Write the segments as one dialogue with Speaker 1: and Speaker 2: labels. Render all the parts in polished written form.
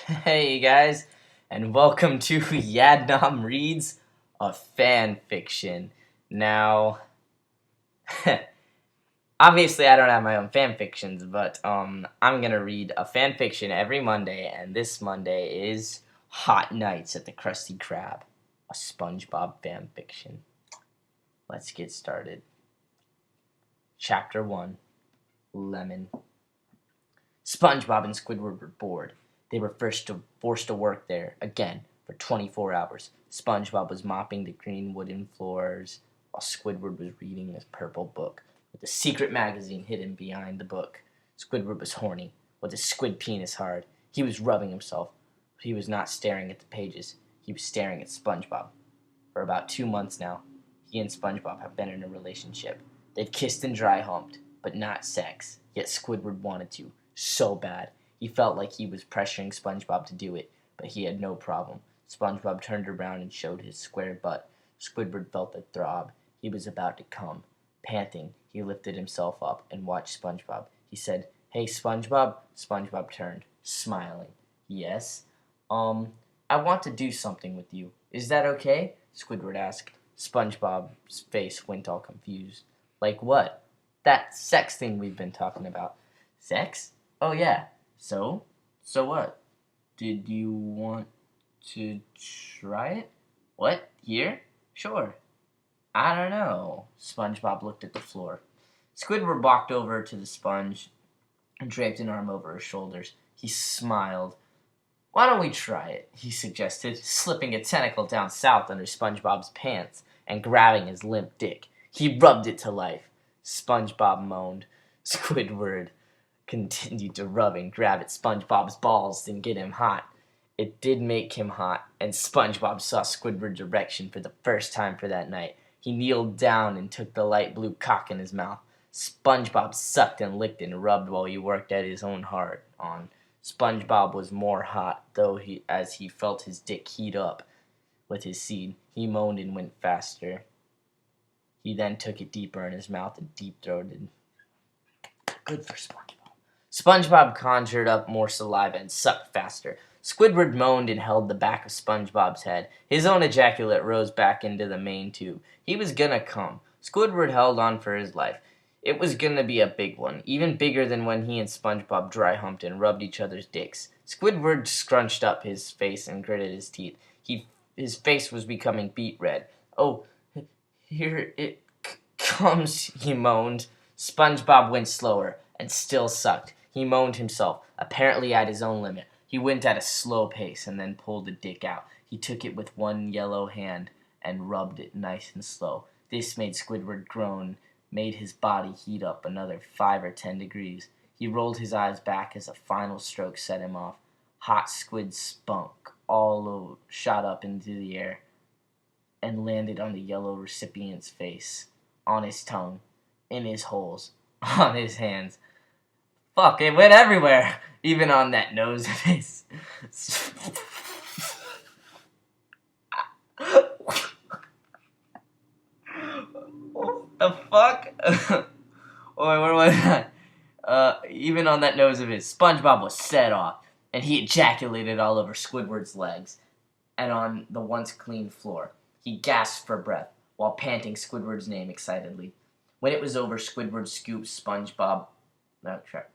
Speaker 1: Hey guys, and welcome to Yadnom Reads a Fan Fiction. Now, obviously I don't have my own fan fictions, but I'm gonna read a fan fiction every Monday, and this Monday is Hot Nights at the Krusty Krab, a Spongebob fan fiction. Let's get started. Chapter 1, Lemon. Spongebob and Squidward were bored. They were forced to work there, again, for 24 hours. Spongebob was mopping the green wooden floors, while Squidward was reading his purple book, with a secret magazine hidden behind the book. Squidward was horny, with his squid penis hard. He was rubbing himself, but he was not staring at the pages. He was staring at Spongebob. For about 2 months now, he and Spongebob have been in a relationship. They've kissed and dry humped, but not sex, yet Squidward wanted to. So bad. He felt like he was pressuring Spongebob to do it, but he had no problem. Spongebob turned around and showed his square butt. Squidward felt a throb. He was about to come. Panting, he lifted himself up and watched Spongebob. He said, "Hey, Spongebob." Spongebob turned, smiling. "Yes? I want to do something with you. Is that okay?" Squidward asked. Spongebob's face went all confused. "Like what?" "That sex thing we've been talking about." "Sex? Oh, yeah. So? So what? Did you want to try it?" "What? Here?" "Sure." "I don't know." Spongebob looked at the floor. Squidward walked over to the sponge and draped an arm over his shoulders. He smiled. "Why don't we try it?" he suggested, slipping a tentacle down south under Spongebob's pants and grabbing his limp dick. He rubbed it to life. Spongebob moaned. Squidward continued to rub and grab at Spongebob's balls and get him hot. It did make him hot, and Spongebob saw Squidward's erection for the first time for that night. He kneeled down and took the light blue cock in his mouth. Spongebob sucked and licked and rubbed while he worked at his own hard on. Spongebob was more hot, though as he felt his dick heat up with his seed. He moaned and went faster. He then took it deeper in his mouth and deep-throated. Good for SpongeBob. SpongeBob conjured up more saliva and sucked faster. Squidward moaned and held the back of SpongeBob's head. His own ejaculate rose back into the main tube. He was gonna come. Squidward held on for his life. It was gonna be a big one, even bigger than when he and SpongeBob dry humped and rubbed each other's dicks. Squidward scrunched up his face and gritted his teeth. His face was becoming beet red. "Oh, here it comes," he moaned. SpongeBob went slower and still sucked. He moaned himself, apparently at his own limit. He went at a slow pace and then pulled the dick out. He took it with one yellow hand and rubbed it nice and slow. This made Squidward groan, made his body heat up another 5 or 10 degrees. He rolled his eyes back as a final stroke set him off. Hot squid spunk all over, shot up into the air and landed on the yellow recipient's face, on his tongue, in his holes, on his hands. Fuck, it went everywhere, even on that nose of his. What the fuck? Oh, where was that? Even on that nose of his. SpongeBob was set off, and he ejaculated all over Squidward's legs and on the once clean floor. He gasped for breath while panting Squidward's name excitedly. When it was over, Squidward scooped SpongeBob. No, crap.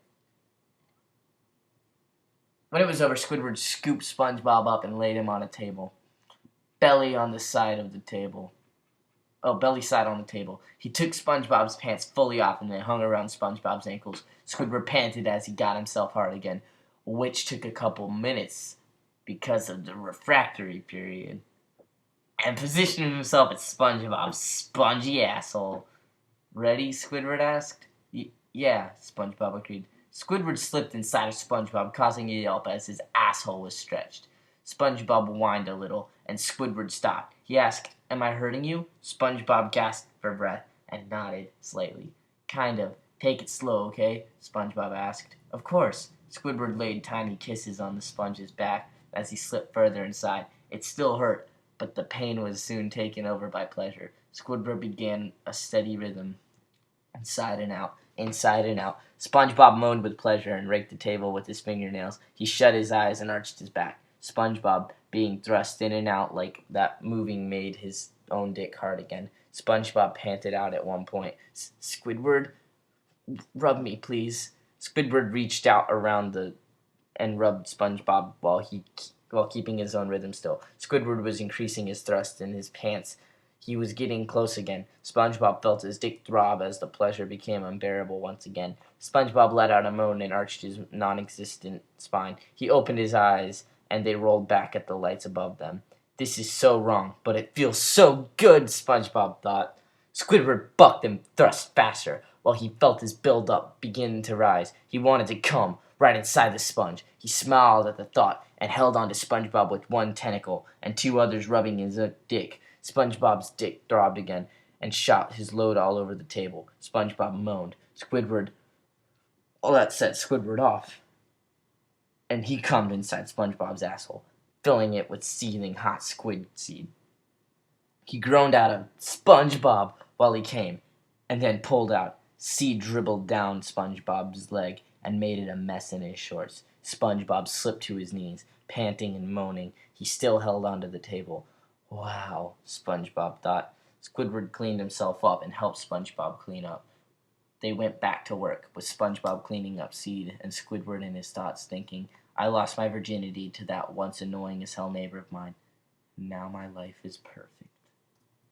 Speaker 1: When it was over, Squidward scooped SpongeBob up and laid him on a table. Belly on the side of the table. Oh, belly side on the table. He took SpongeBob's pants fully off and then hung around SpongeBob's ankles. Squidward panted as he got himself hard again, which took a couple minutes because of the refractory period, and positioned himself at SpongeBob's spongy asshole. "Ready?" Squidward asked. Yeah, SpongeBob agreed. Squidward slipped inside of SpongeBob, causing a yelp as his asshole was stretched. SpongeBob whined a little, and Squidward stopped. He asked, "Am I hurting you?" SpongeBob gasped for breath and nodded slightly. "Kind of. Take it slow, okay?" SpongeBob asked. "Of course." Squidward laid tiny kisses on the sponge's back as he slipped further inside. It still hurt, but the pain was soon taken over by pleasure. Squidward began a steady rhythm inside and out. inside and out. SpongeBob moaned with pleasure and raked the table with his fingernails. He shut his eyes and arched his back. SpongeBob, being thrust in and out like that moving made his own dick hard again. SpongeBob panted out at one point, "Squidward, rub me, please." Squidward reached out around and rubbed SpongeBob while keeping his own rhythm still. Squidward was increasing his thrust in his pants. He was getting close again. SpongeBob felt his dick throb as the pleasure became unbearable once again. SpongeBob let out a moan and arched his non-existent spine. He opened his eyes, and they rolled back at the lights above them. "This is so wrong, but it feels so good," SpongeBob thought. Squidward bucked and thrust faster, while he felt his build-up begin to rise. He wanted to come right inside the sponge. He smiled at the thought and held on to SpongeBob with one tentacle and two others rubbing his dick. SpongeBob's dick throbbed again and shot his load all over the table. SpongeBob moaned. All that set Squidward off, and he cummed inside SpongeBob's asshole, filling it with seething hot squid seed. He groaned out of "SpongeBob" while he came, and then pulled out. Seed dribbled down SpongeBob's leg and made it a mess in his shorts. SpongeBob slipped to his knees, panting and moaning. He still held onto the table. "Wow," SpongeBob thought. Squidward cleaned himself up and helped SpongeBob clean up. They went back to work, with SpongeBob cleaning up Seed and Squidward in his thoughts thinking, "I lost my virginity to that once annoying as hell neighbor of mine. Now my life is perfect."